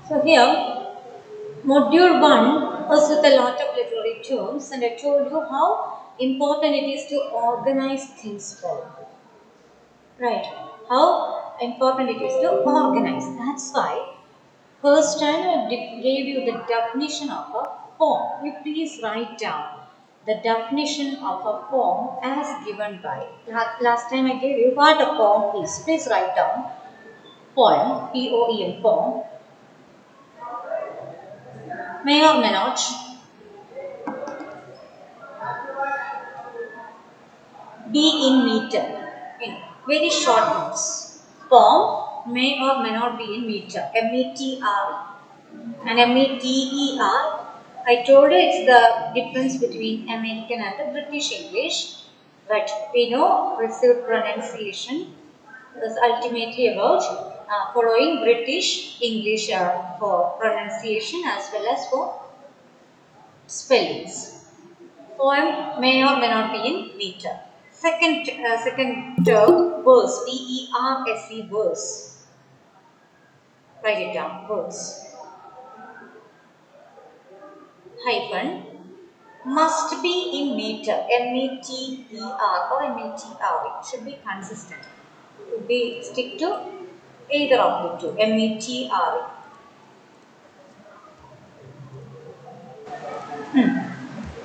So here, module 1 was with a lot of literary terms, and I told you how important it is to organize things well. Right. How important it is to organize. That's why first time I gave you the definition of a poem. You please write down the definition of a poem as given by. Last time I gave you what a poem is. Please write down poem, P-O-E-M, poem, may or may not be in meter. Very short ones. Poem may or may not be in meter. M-E-T-R and M-E-T-E-R. I told you it's the difference between American and the British English. But we know received pronunciation is ultimately about following British English for pronunciation as well as for spellings. Poem may or may not be in meter. Second term, verse, V-E-R-S-E, verse. Write it down, verse. Hyphen, must be in meter, M-E-T-E-R or M-E-T-R. It should be consistent. We stick to either of the two, M-E-T-R.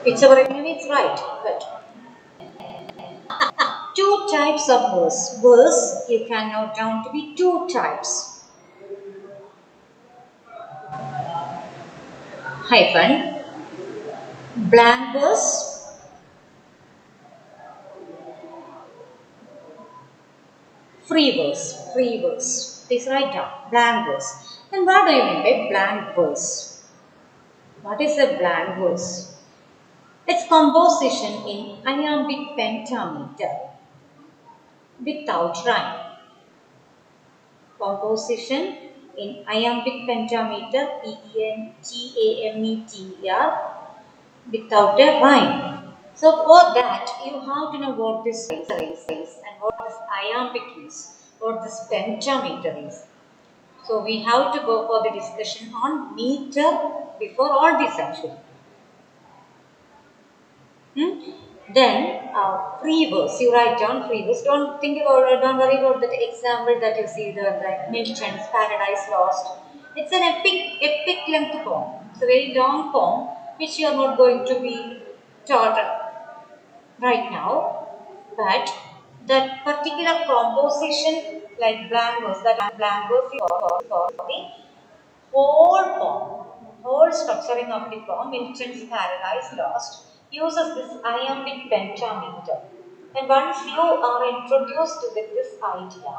Whichever it's right, but two types of verse. Verse you can note down to be two types. Hyphen, blank verse, free verse, free verse. Please write down blank verse. And what do you mean by blank verse? What is a blank verse? Its composition in iambic pentameter without rhyme. Composition in iambic pentameter, P-E-N-T-A-M-E-T-E-R, without a rhyme. So for that, you have to know what this is and what this iambic is, what this pentameter is. So we have to go for the discussion on meter before all this actually. Then free verse, you write down free verse. Don't think about it, don't worry about that example that you see there, like Milton's Paradise Lost. It's an epic length poem. It's a very long poem which you are not going to be taught right now. But that particular composition, like blank verse, that blank verse is for the whole poem, whole structuring of the poem, Milton's Paradise Lost, uses this iambic pentameter. And once you are introduced with this idea,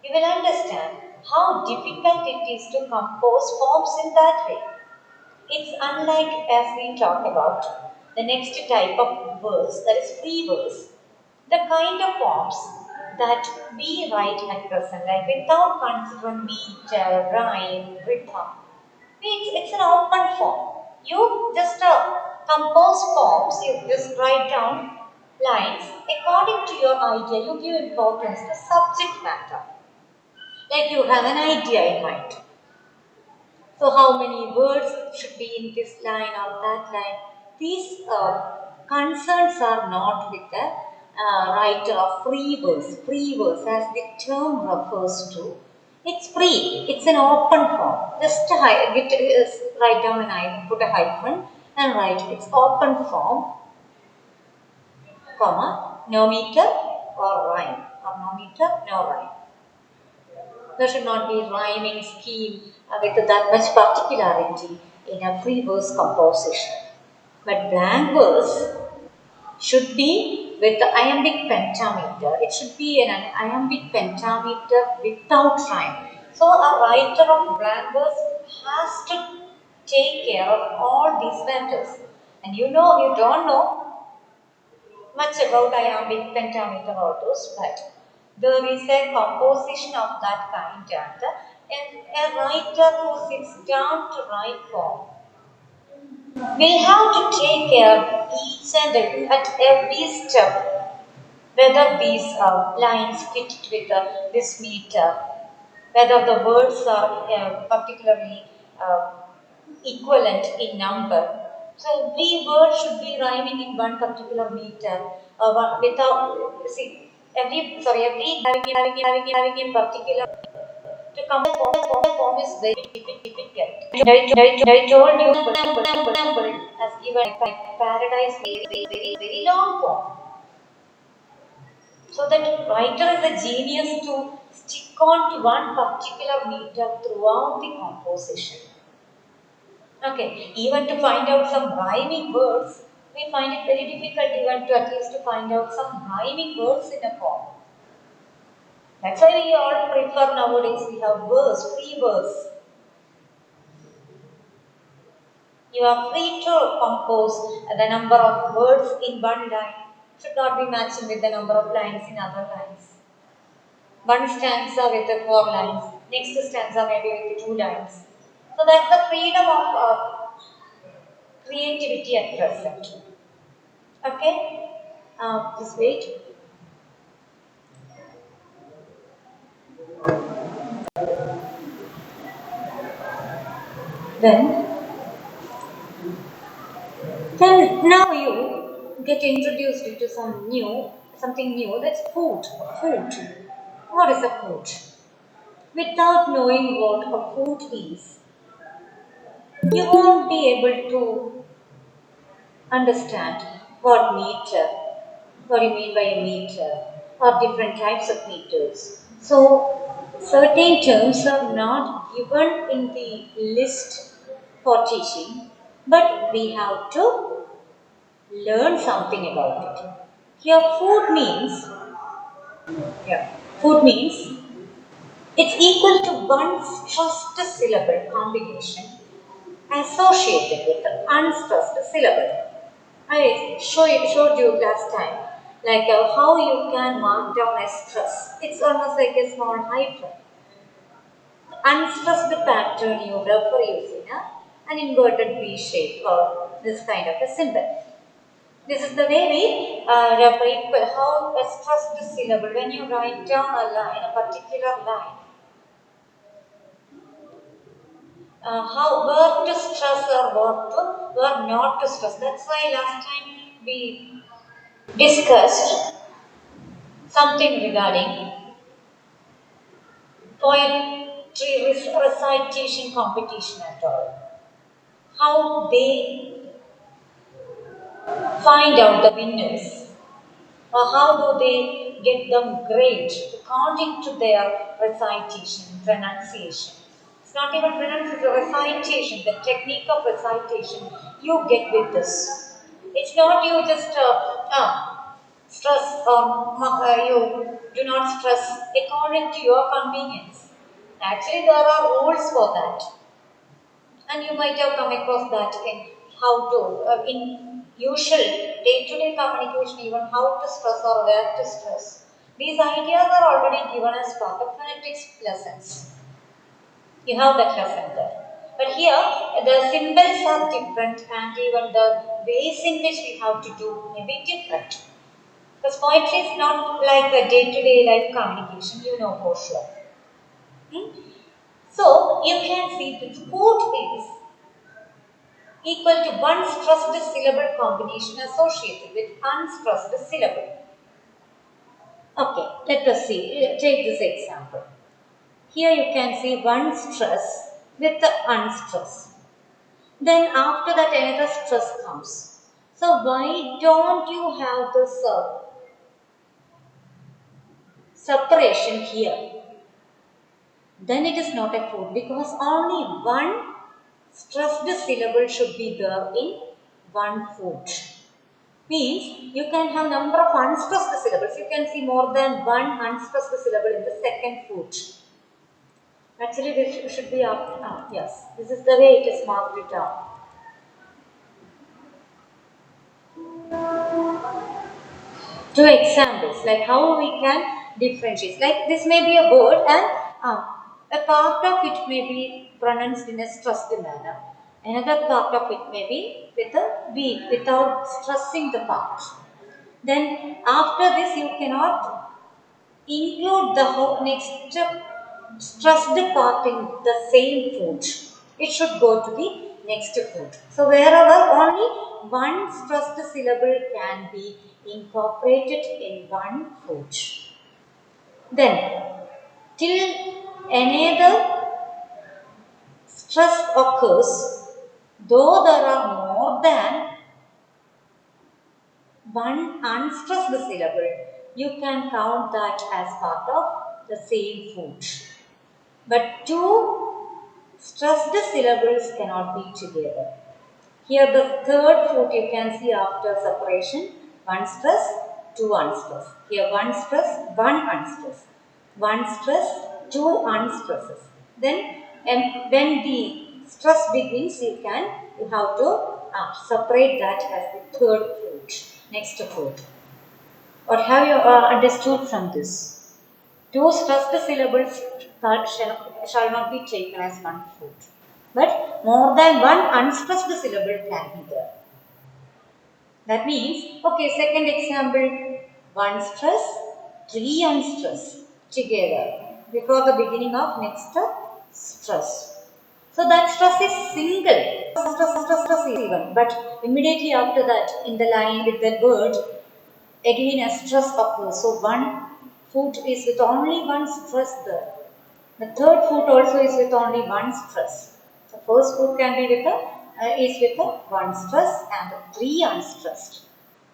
you will understand how difficult it is to compose poems in that way. It's unlike as we talk about the next type of verse, that is free verse, the kind of poems that we write at present, like without considering meter, rhyme, rhythm. It's an open form. You just compose poems, you just write down lines according to your idea. You give importance to subject matter. Like you have an idea in mind. So how many words should be in this line or that line? These concerns are not with the writer of free verse. Free verse, as the term refers to, it's free. It's an open form. Just write down and I put a hyphen and write it's open form, comma, no meter or rhyme, or no meter, no rhyme. There should not be rhyming scheme with that much particularity in a free verse composition. But blank verse should be with the iambic pentameter. It should be an iambic pentameter without rhyme. So a writer of blank verse has to take care of all these matters. And you don't know much about iambic pentameter or those, but there is a composition of that kind and a writer who sits down to write poem will have to take care each and at every step whether these lines fit with this meter, whether the words are particularly equivalent in number. So every word should be rhyming in one particular meter, without see every having a particular to come form is very difficult. I told you number as given paradise very long form. So that writer is a genius to stick on to one particular meter throughout the composition. Okay, even to find out some rhyming words, we find it very difficult even to at least to find out some rhyming words in a poem. That's why we all prefer nowadays we have verse, free verse. You are free to compose the number of words in one line should not be matching with the number of lines in other lines. One stanza with the 4 lines, next stanza maybe with 2 lines. So that's the freedom of creativity at present. Okay? Just wait. Then, then now you get introduced into something new. That's food. Food. What is a food? Without knowing what a food is, you won't be able to understand what you mean by a meter, or different types of meters. So, certain terms are not given in the list for teaching, but we have to learn something about it. Here, food means it's equal to one stressed syllable combination associated with the unstressed syllable. I showed you last time, like how you can mark down a stress. It's almost like a small hyphen. Unstressed pattern you refer using an inverted V shape or this kind of a symbol. This is the way we refer equal how a stressed syllable. When you write down a particular line, how where to stress or where not to stress. That's why last time we discussed something regarding poetry recitation competition and all. How they find out the winners, or how do they get them grade according to their recitation, pronunciation. It's not even pronunciation, it's a recitation, the technique of recitation you get with this. It's not you just stress or you do not stress according to your convenience. Actually, there are rules for that, and you might have come across that in how to, in usual day-to-day communication, even how to stress or where to stress. These ideas are already given as part of phonetics lessons. You have that lesson there. But here, the symbols are different, and even the ways in which we have to do may be different. Because poetry is not like a day-to-day life communication, you know for sure. Hmm? So, you can see that food is equal to one stressed syllable combination associated with unstressed syllable. Okay, let us see. Take this example. Here you can see one stress with the unstress. Then after that another stress comes. So why don't you have this separation here? Then it is not a food because only one stressed syllable should be there in one food. Means you can have number of unstressed syllables. You can see more than one unstressed syllable in the second foot. Actually, this should be up. Yes, this is the way it is marked it down. Two examples like how we can differentiate. Like this may be a word and A part of it may be pronounced in a stressed manner. Another part of it may be with a beat, without stressing the part. Then after this you cannot include the whole next stressed part in the same foot. It should go to the next foot. So wherever only one stressed syllable can be incorporated in one foot. Then till another stress occurs, though there are more than one unstressed syllable, you can count that as part of the same foot. But two stressed syllables cannot be together. Here the third foot you can see after separation, one stress, two unstress. Here one stress, one unstress. One stress, two unstresses. Then when the stress begins, you have to separate that as the third foot, next foot. What have you understood from this? Two stressed syllables shall not be taken as one foot. But more than one unstressed syllable can be there. That means, okay, second example, one stress, three unstress together before the beginning of next stress. So that stress is single, stress even, but immediately after that in the line with the word, again a stress occurs. So one foot is with only one stress there. The third foot also is with only one stress. The first foot can be with is with one stress and three unstressed.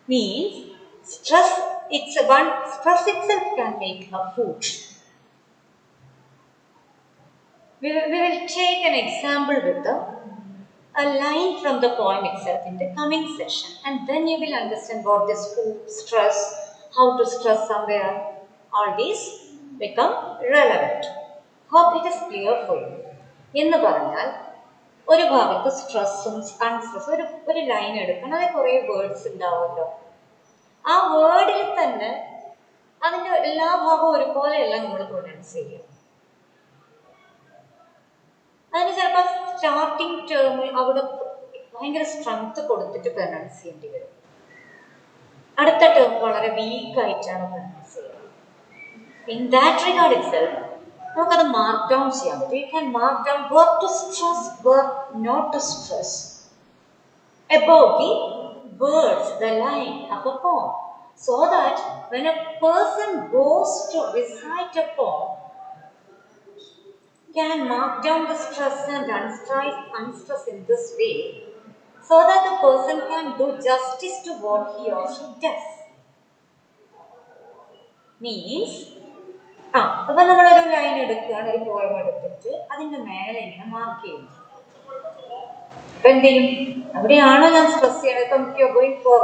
Means stress, it's a one stress itself can make a foot. We will take an example with a line from the poem itself in the coming session, and then you will understand what this foot, stress, how to stress somewhere, all these become relevant. Hope it is clear for you. എന്ന് പറഞ്ഞാൽ ഒരു ഭാഗത്ത് സ്ട്രെസ്സും അൺസ്ട്രെസ്സും ഒരു line എടുക്കണം, അതിൽ കുറേ words ഉണ്ടാവുമല്ലോ. ആ വേർഡിൽ തന്നെ അതിൻ്റെ എല്ലാ ഭാഗവും ഒരുപോലെയല്ല നമ്മൾ പ്രൊനൗൺസ് ചെയ്യുക. അതിന് ചിലപ്പോൾ സ്റ്റാർട്ടിങ് ടേം അവിടെ ഭയങ്കര സ്ട്രെങ്ത് കൊടുത്തിട്ട് പ്രൊനൗൺസ് ചെയ്യേണ്ടി വരും. അടുത്ത ടേം വളരെ വീക്കായിട്ടാണ് പ്രൊനൗൺസ് ചെയ്യുക. ഇൻ ദാറ്റ് റിഗാർഡ് ഇറ്റ്സെൽഫ് നമുക്കത് മാർക്ക് ഡൗൺ ചെയ്യാൻ പറ്റും. You can mark down where to stress, where not to stress about the words, the line of a poem, so that when a person goes to recite a poem, can mark down the stress and unstress in this way, so that the person can do justice to what he or she does. Means, അപ്പോൾ നമ്മളൊരു line എടുക്കുകയാണ്, ഒരു poem എടുത്തിട്ട് അതിൻ്റെ മേലെ ഇങ്ങനെ mark ചെയ്യുന്നു. അപ്പം എന്ത് ചെയ്യും? അവിടെയാണോ ഞാൻ സ്ട്രെസ് ചെയ്യണത്? ഇപ്പം ഗോയിങ് ഫോർ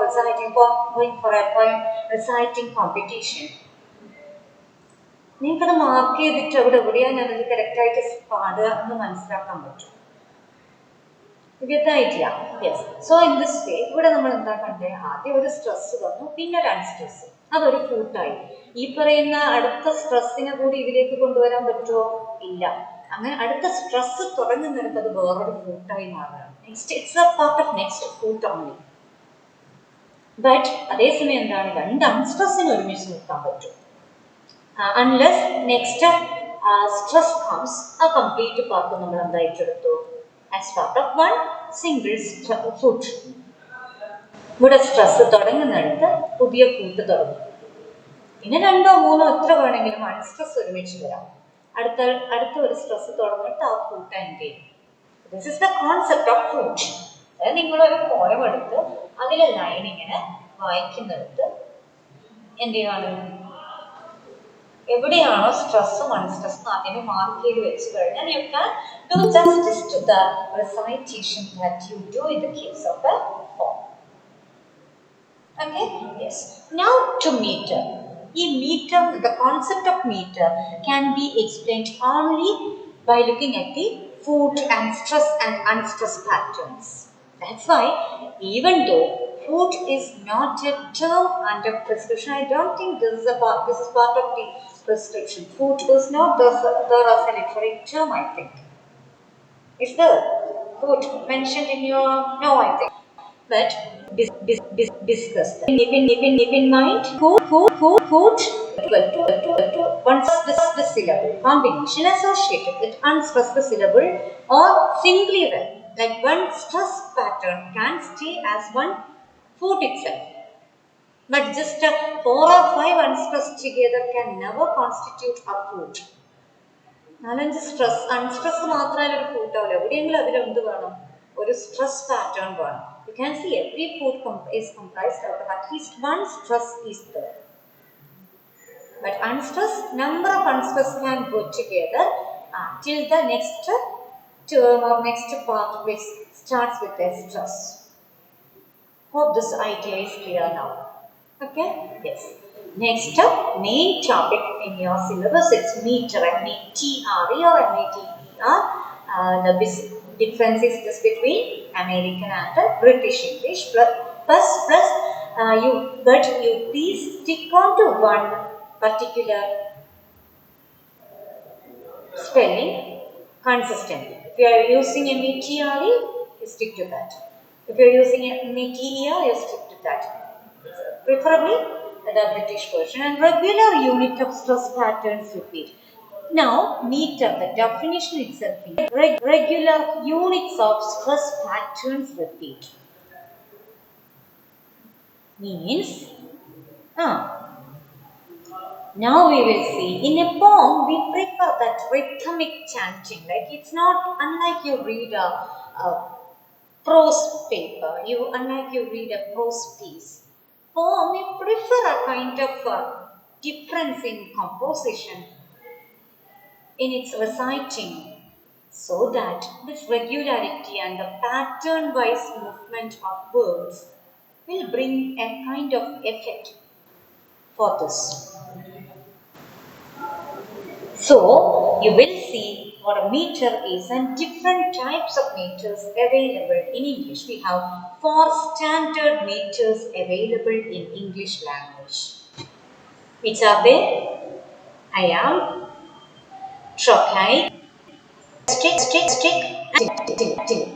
റിസൈറ്റിംഗ് കോമ്പറ്റീഷൻ, നിങ്ങൾക്കത് മാർക്ക് ചെയ്തിട്ട് അവിടെ എവിടെയാണ് ഞാനത് കറക്റ്റായിട്ട് പാടുക എന്ന് മനസ്സിലാക്കാൻ പറ്റും. വ്യക്തമായിട്ടില്ല? Yes. So in this way ഇവിടെ നമ്മൾ എന്താ കണ്ടേ? ആദ്യം ഒരു സ്ട്രെസ് വന്നു, പിന്നെ ഒരു അൺസ്ട്രെസ്, അതൊരു ഫൂട്ടായി. ഈ പറയുന്ന അടുത്ത സ്ട്രെസ്സിനെ കൂടി ഇതിലേക്ക് കൊണ്ടുവരാൻ പറ്റുമോ? ഇല്ല. അങ്ങനെ അടുത്ത സ്ട്രെസ് തുടങ്ങുന്നിടത്ത് അത് വേറൊരു ഫൂട്ടായി മാറുകയാണ്. Next it's A part of next foot only. But അതേസമയം എന്താണ്, രണ്ട് അൺസ്ട്രെസ്സിന് ഒരുമിച്ച് നിൽക്കാൻ പറ്റും. Unless next stress comes, a complete part നമ്മൾ എന്തായിട്ടെടുത്തു as part of one single foot. ഇവിടെ സ്ട്രെസ് തുടങ്ങുന്നിടത്ത് പുതിയ ഫൂട്ട് തുടങ്ങും. പിന്നെ രണ്ടോ മൂന്നോ എത്ര വേണമെങ്കിലും അൺസ്ട്രെസ് ഒരുമിച്ച് വരാം. അടുത്ത ഒരു സ്ട്രെസ് തുടങ്ങിയിട്ട് ആ ഫൂട്ട് എൻഡ് ചെയ്യും. This is the concept of foot. അതായത് നിങ്ങളൊരു പോയം എടുത്ത് അതിലെ ലൈൻ ഇങ്ങനെ വായിക്കുന്നിടത്ത് എന്ത് ചെയ്യാണ്, എവിടെയാണോ സ്ട്രെസ്സും അൺസ്ട്രെസ്സും ആദ്യമേ മാർക്ക് ചെയ്ത് വെച്ച് കഴിഞ്ഞാൽ you can do justice to the recitation that you do in the case of a poem. Okay, yes. Now to metre. ഈ metre, the concept of metre can be explained only by looking at the foot and stress and unstress patterns. That's why even though food is not a term under prescription. I don't think this is a part. This is part of the prescription. Food is not there as a literary term. I think. Is there food mentioned in your? No, I think. But discuss that. Keep in mind, food to once the syllable combination associated with unstressed syllable or simply well. Like one stress pattern can stay as one food itself. But just a 4 or 5 unstressed together can never constitute a food. നാലഞ്ച് stress unstress മാത്രമായാലും ഒരു കൂട്ടാവില്ല എവിടെയെങ്കിലും അതിലെന്ത് വേണം ഒരു stress pattern വേണം you can see every foot is comprised out of at least one stress is there but unstress number of unstress can go together till the next term or next part which starts with a stress. Hope this idea is clear now. Okay? Yes. Next up, main topic in your syllabus is meter, M-E-T-R-E or M-A-T-E-R. The difference is just between American and British English. Plus, but you please stick on to one particular spelling consistently. If you are using M-E-T-R-E, you stick to that. If you are using M-A-T-E-R, you stick to that. Preferably the British version, and regular unit of stress patterns repeat. Now, meter, the definition itself is regular units of stress patterns repeat. Means, now we will see, in a poem, we prefer that rhythmic chanting. Like it's not unlike you read a prose paper, unlike you read a prose piece. Poem, we prefer a kind of difference in composition, in its reciting, so that this regularity and the pattern-wise movement of words will bring a kind of effect for this. So, you will see what a meter is and different types of meters available in English. We have 4 standard meters available in English language. Which are they? Iamb, trochaic, stick, and syllabic.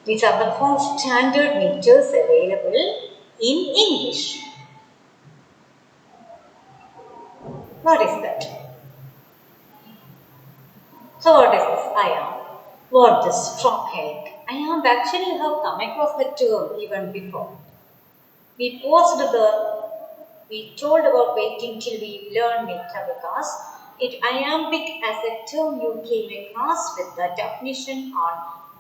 These are the 4 standard meters available in English. What is that? So what is this iamb? What is trochaic? Iamb actually have come across the term even before. We told about waiting till we learn meter because iambic as a term you came across with the definition on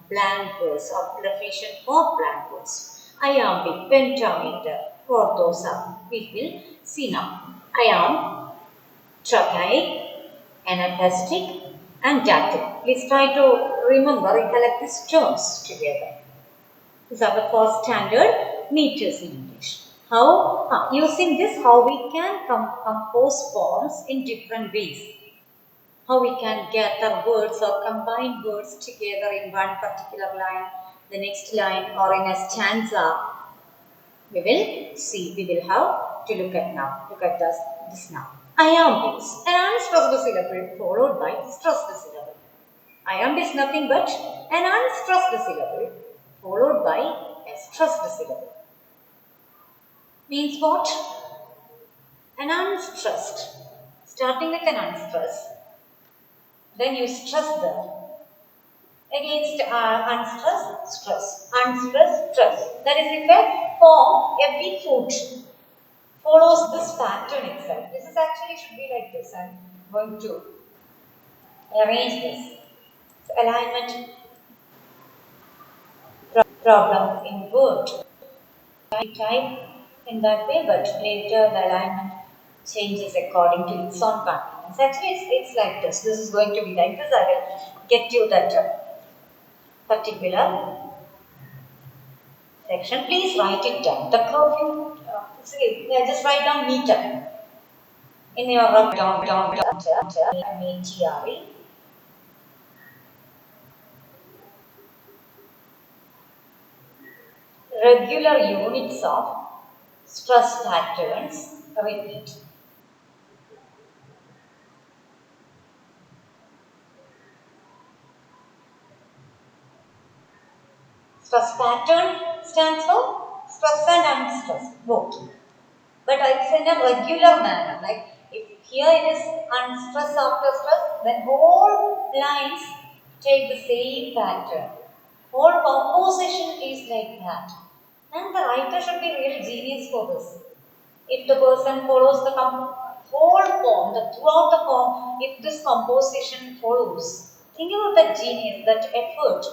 blank verse or definition for blank verse. Iambic, pentameter, what those are, we will see now. Iamb, trochaic, anapestic, and dactyl. Please try to remember, recollect these terms together. These are the 4 standard meters in English. How? Using this, how we can compose poems in different ways. How we can gather words or combine words together in one particular line, the next line, or in a stanza. We will see. We will have to look at now. Look at this now. Iambics, an unstressed syllable followed by stressed syllable. Iamb is nothing but an unstressed syllable followed by a stressed syllable. Means what? An unstressed. Starting with an unstressed. Then you stress there. Against unstressed, stress. Unstressed, stress. That is if a form, every foot follows this pattern itself. This is actually should be like this. I'm going to arrange this. So alignment problem in Word. I type in that way, but later the alignment changes according to its own convenience. Actually, it's like this. This is going to be like this. I will get you that particular section. Please write it down. The curve you just write down meter in your down M-E-T-R-E. regular units of stress patterns repeat. Stress pattern stands for stress and unstress, both. But it's in a regular manner. Like if here it is unstress after stress, then whole lines take the same pattern. Whole composition is like that. And the writer should be really genius for this. If the person follows the whole poem, throughout the poem, if this composition follows, think about that genius, that effort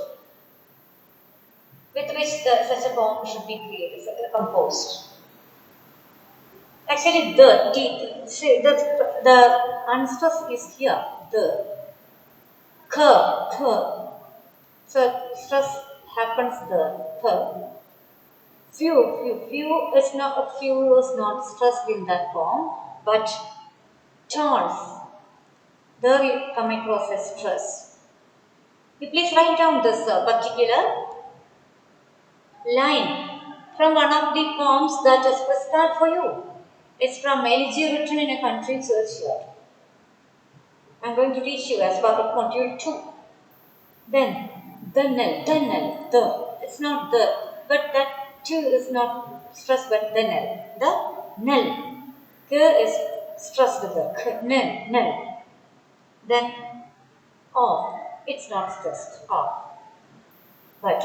with which such a poem should be created, composed. Actually, the unstress is here. The k. So stress happens there. K. Few is not a few is not stressed in that form, but Charles. There you come across a stress. You please write down this particular line from one of the poems that is prepared for you. It's from L.G. written in a country churchyard. I'm going to teach you as part of module 2. Then, the. It's not the, but that too is not stressed, but the nil. The nil. K is stressed the nil. Then, off. It's not stressed, off. But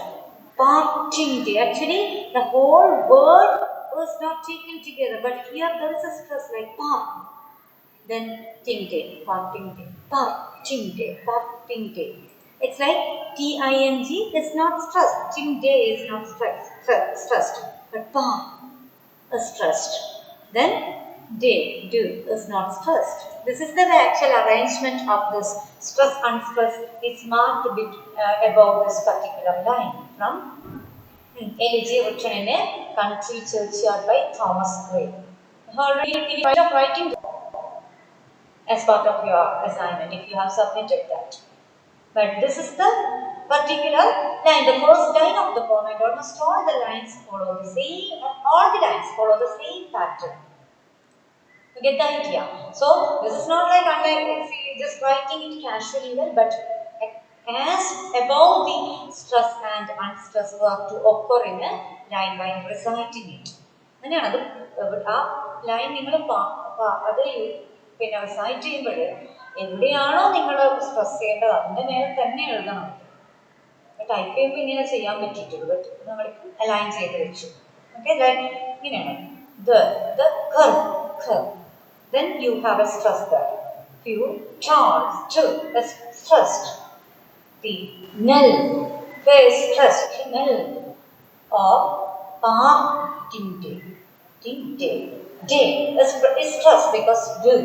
parting day, actually, the whole word was not taken together, but here there is a stress like part. Then ting day, parting day, parting day, parting day. It's like ting is not stressed. Ting day is not stressed, but pa is stressed. Then day, do is not stressed. This is the actual arrangement of this stress unstress is marked a bit above this particular line from L.G. written in a country churchyard by Thomas Gray. Already finished writing as part of your assignment if you have submitted that. But this is the particular line, the first line of the poem, and almost all the lines follow the same, all the lines follow the same pattern. You get the idea? So, this is not like unlike if you just writing it casually well, but as above the stress and unstress work to occur in a line while reciting it. അങ്ങനെയാണ് അത് ആ line നിങ്ങൾ അത് പിന്നെ recite ചെയ്യുമ്പോൾ എവിടെയാണോ നിങ്ങൾ stress ചെയ്യേണ്ടത് അതിൻ്റെ മേലെ തന്നെ എഴുതണം. ടൈപ്പ് ചെയ്യുമ്പോൾ ഇങ്ങനെ ചെയ്യാൻ പറ്റിയിട്ടുള്ളൂ, ബട്ട് നമ്മൾ അലൈൻ ചെയ്ത് വെച്ചു. ഓക്കെ, ഇങ്ങനെയാണ് then you have a stress there. Few charge to is stressed. The nil is stressed. Nil or day is stressed because do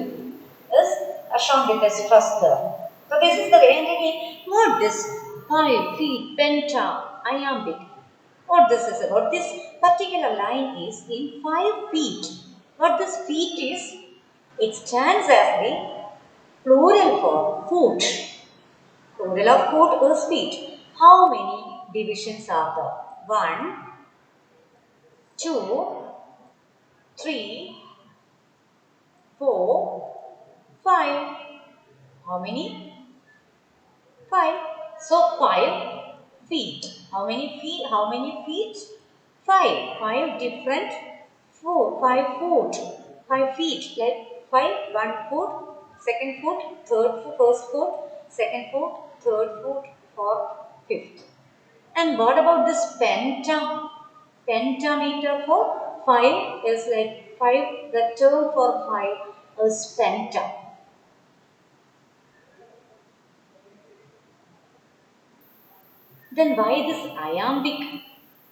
is shown with a stress there. So this is the way. And again, what this 5 feet penta iambic. What this is about? This particular line is in 5 feet. What this feet is? It stands as the plural for foot. Plural of foot is feet. How many divisions are there? 1, 2, 3, 4, 5. How many? 5. So 5 feet. How many feet? How many feet? 5. 5 different 5 foot. 5 feet. Like 5, 1 foot, second foot, third foot, first foot, second foot, third foot, fourth, fifth. And what about this pentameter for 5 is like 5, the term for 5 is penta. Then why this iambic?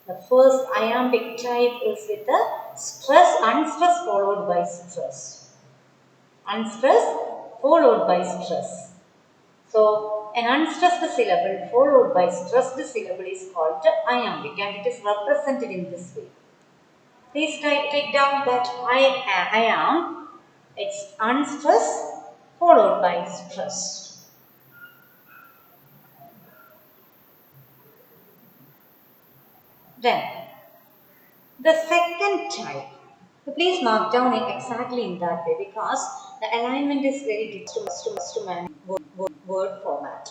The first iambic type is with the stress, unstress followed by stress. Unstress followed by stress. So, an unstressed syllable followed by stressed syllable is called iambic, and it is represented in this way. Please take down that I am. It's unstressed followed by stress. Then, The second type, so please mark down it exactly in that way because the alignment is very difficult to manage word format.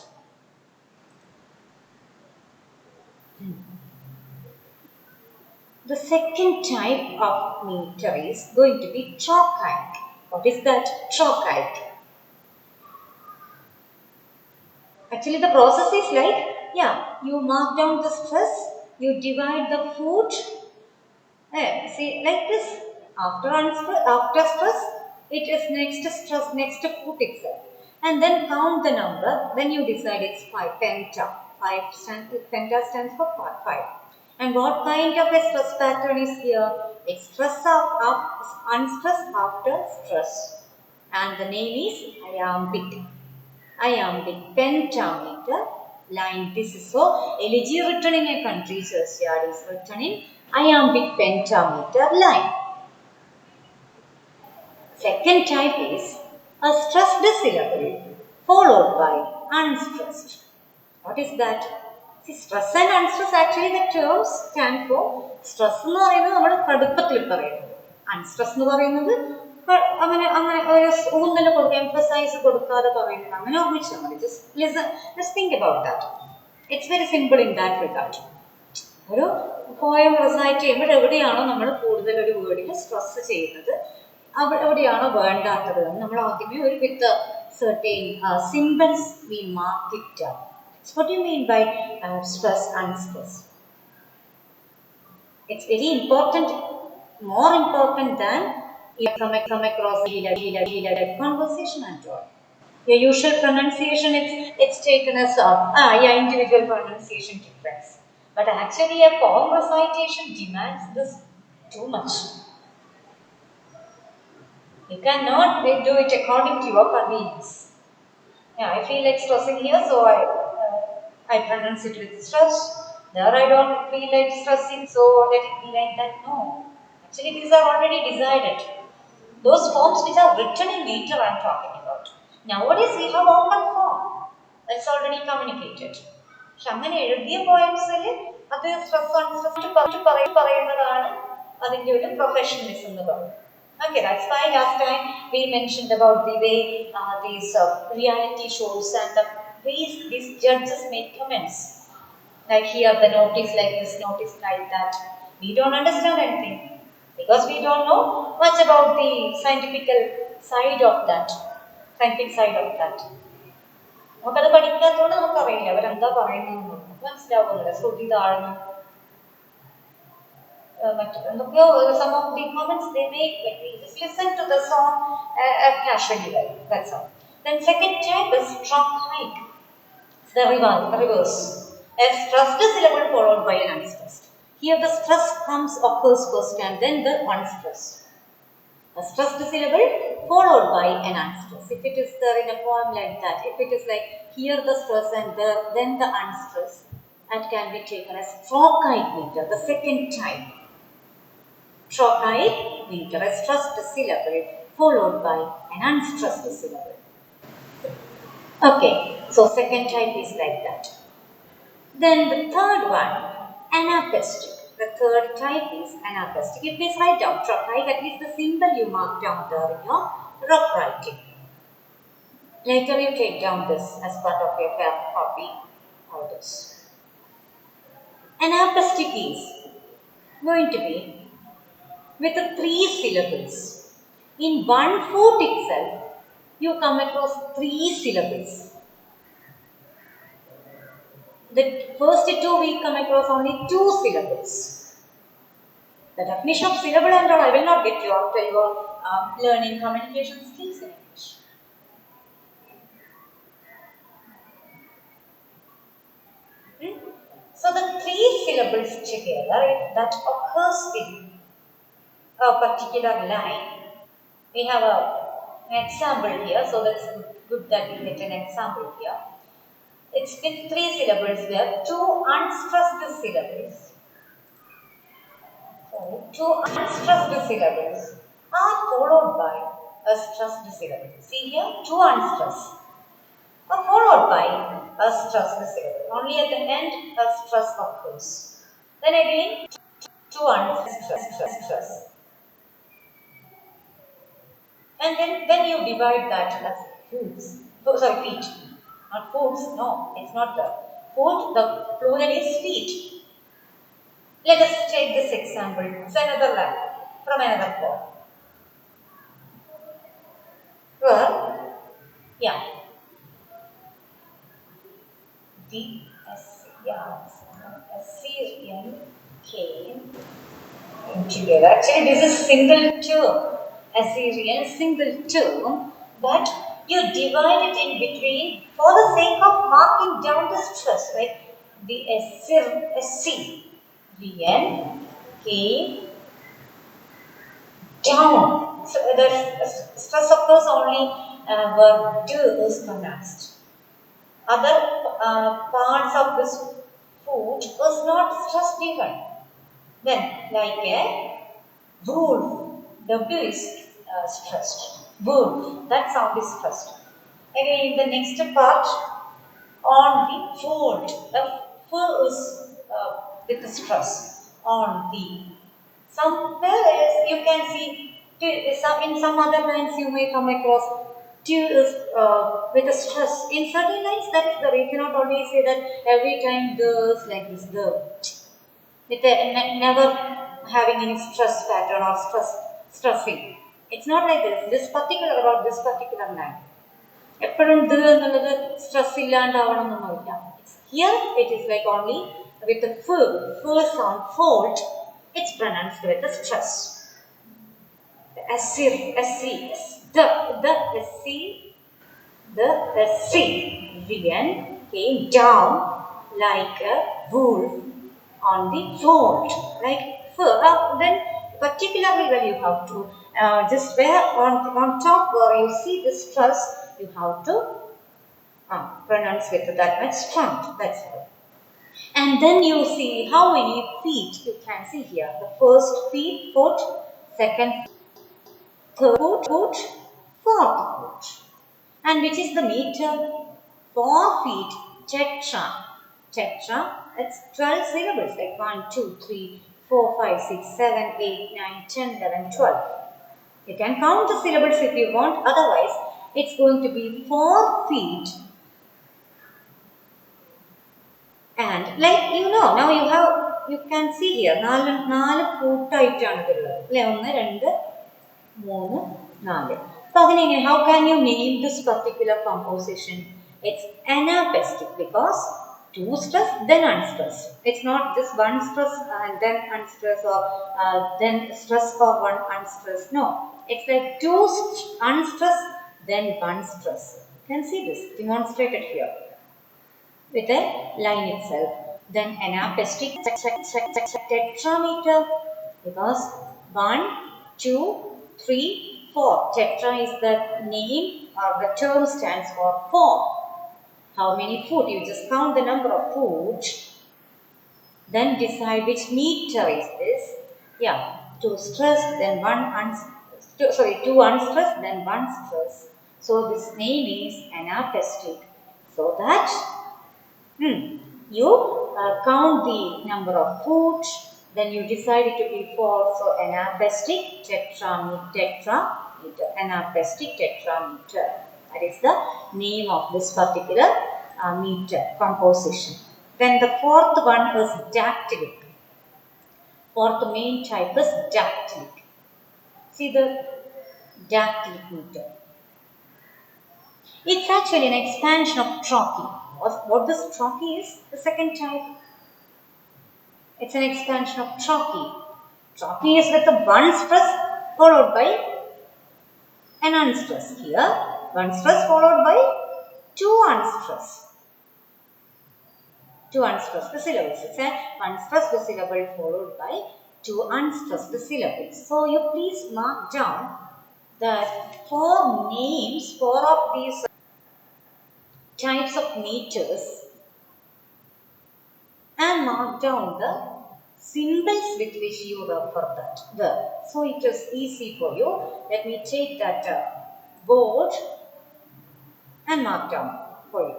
The second type of meter is going to be trochaic. What is that? Trochaic. Actually, the process is like, yeah, you mark down the stress, you divide the foot, see, like this. After stress, it is next stress, next foot itself. And then count the number, then you decide it's 5, penta. 5 stands for 5. And what kind of a stress pattern is here? It's unstress after stress. And the name is iambic pentameter line. This is so LG written in a country, Churchyard is written in iambic pentameter line. Second type is a stressed syllable followed by unstressed. What is that? See, stress and unstress, actually the terms stand for stress എന്ന് പറയുന്നത് നമ്മൾ കടുപ്പത്തിൽ പറയുന്നത്, അൺസ്ട്രെസ് എന്ന് പറയുന്നത് അങ്ങനെ അങ്ങനെ ഒരു ഊന്നൽ കൊടുക്കുക, എംഫസൈസ് കൊടുക്കാതെ പറയുന്നത്, അങ്ങനെ ഓർമ്മിച്ചാൽ മതി. Just think about that. It's very simple in that regard. ഒരു പോയം റിസൈറ്റ് ചെയ്യുമ്പോൾ എവിടെയാണോ നമ്മൾ കൂടുതൽ ഒരു വേർഡിൽ സ്ട്രെസ് ചെയ്യുന്നത്, എവിടെയാണോ വേണ്ടാത്തത് നമ്മൾ ആദ്യമേ ഒരു വിത്ത് certain symbols we mark it down. So what do you mean by stress and stress? It's very important, more important than you come across daily conversation and all. Your usual pronunciation, it's taken as individual pronunciation difference. But actually a poem recitation demands this too much. You cannot do it according to your convenience. Yeah, I feel like stressing here, so I pronounce it with stress. There I don't feel like stressing, so let it be like that. No. Actually, these are already decided. Those forms which are written in meter I am talking about. Nowadays we have open form. That's already communicated. പക്ഷെ അങ്ങനെ എഴുതിയ പോയംസിൽ അത് stress അൺസ്ട്രെസ് പറയുന്നതാണ് അതിൻ്റെ ഒരു professionalism എന്ന് പറയുന്നത്. Okay, that's why last time we mentioned about the way these reality shows and the ways these judges make comments. Like here the notice like this, notice like that. We don't understand anything because we don't know much about the scientific side of that. നമുക്കത് പഠിക്കാത്തതുകൊണ്ട് നമുക്കറിയില്ല അവരെന്താ പറയുന്നതെന്ന് നമുക്ക് മനസ്സിലാവുന്നില്ല. ശ്രുതി താഴ്ന്നു some of the comments they make when we just listen to the song casually, that's all. Then second type is trochaic. It's the reverse. A stressed syllable followed by an unstressed. Here the stress occurs first and then the unstressed. A stressed syllable followed by an unstressed. If it is there in a poem like that, if it is like here the stress and then the unstressed, that can be taken as trochaic meter, the second type. Trochaic meter, a stressed syllable followed by an unstressed syllable. Okay, so second type is like that. Then the third one, anapaestic. The third type is anapaestic. You please write down trochaic, at least the symbol you mark down there in your rough writing. Later you take down this as part of your copy. All this. Anapaestic is going to be with the 3 syllables. In one foot itself, you come across 3 syllables. The first 2 we come across only 2 syllables. The definition of syllable and all I will not get you after you are learning communication skills in English. So the 3 syllables together that occurs in a particular line. We have an example here, so that's good that we get an example here. It's with 3 syllables where 2 unstressed syllables. Sorry, 2 unstressed syllables are followed by a stressed syllable. See here, 2 unstressed are followed by a stressed syllable. Only at the end a stress occurs. Then again two unstress. And then you divide that as foods. Oh, sorry, feet. Not foods. No, it's not the food. The plural is feet. Let us take this example. It's another line from another poem. Where, yeah, the Assyrian came together. Actually, this is single term. Assyrian single term, but you divide it in between for the sake of marking down the stress, right? The Assyrian came down. So the stress occurs only where do is pronounced. Other parts of this food was not stress given. Then, like a wolf, W is stressed. Wolf, that sound is stressed. Again, in the next part, on the fold, the full is with the stress on the. Somewhere else you can see in some other lines you may come across two is with a stress. In certain lines, that is the you cannot always say that every time the is like this the with never having any stress pattern or stressing. It's not like this. This particular about this particular line. എപ്പോഴും ഇത് എന്നുള്ളത് stress ഇല്ലാണ്ടാവണമെന്നൊന്നുമില്ല here it is like only with full sound fold it's pronounced with a stress asir the the Assyrian came down like a wolf on the fold like then particularly when you have to just where on top where you see the stress you have to pronounce with that much strength. That's all. And then you see how many feet you can see here. The first foot, second, third foot, fourth foot. And which is the meter? 4 feet, tetra. Tetra, it's 12 syllables like 1, 2, 3, 4, 5, 6, 7, 8, 9, 10, 11, 12. You can count the syllables if you want, otherwise it's going to be 4 feet. And like you know, now you can see here, 4 കൂട്ടായിട്ടാണ് ഇതുള്ളത് അല്ലേ 1 2 3 4 അപ്പോൾ അതിനെങ്ങനെ how can you name this particular composition? It's anapestic because 2 stress then unstress. It's not just 1 stress and then unstress or then stress or 1 unstress. No, it's like 2 unstress then 1 stress. You can see this demonstrated here with a line itself. Then anapestic tetrameter because 1, 2, 3, 4. Tetra is the name or the term stands for 4. How many foot? You just count the number of foot. Then decide which meter is this. Yeah, 2 stress, then 2 unstressed, then 1 stress. So this name is anapestic. So that you count the number of foot, then you decide it to be 4. So anapestic tetrameter, anapestic tetrameter. That is the name of this particular meter composition. Then the fourth one is dactylic. Fourth main type is dactylic. See the dactylic meter. It's actually an expansion of trochee. What this trochee is? The second type. It's an expansion of trochee. Trochee is with a 1 stress followed by an unstress. Here, 1 stress followed by 2 unstress. 2 unstressed syllables. It's a 1 stressed syllable followed by 2 unstressed syllables. So you please mark down that 4 names, 4 of these types of meters and mark down the symbols with which you refer that there. So it is easy for you. Let me take that board and mark down for you.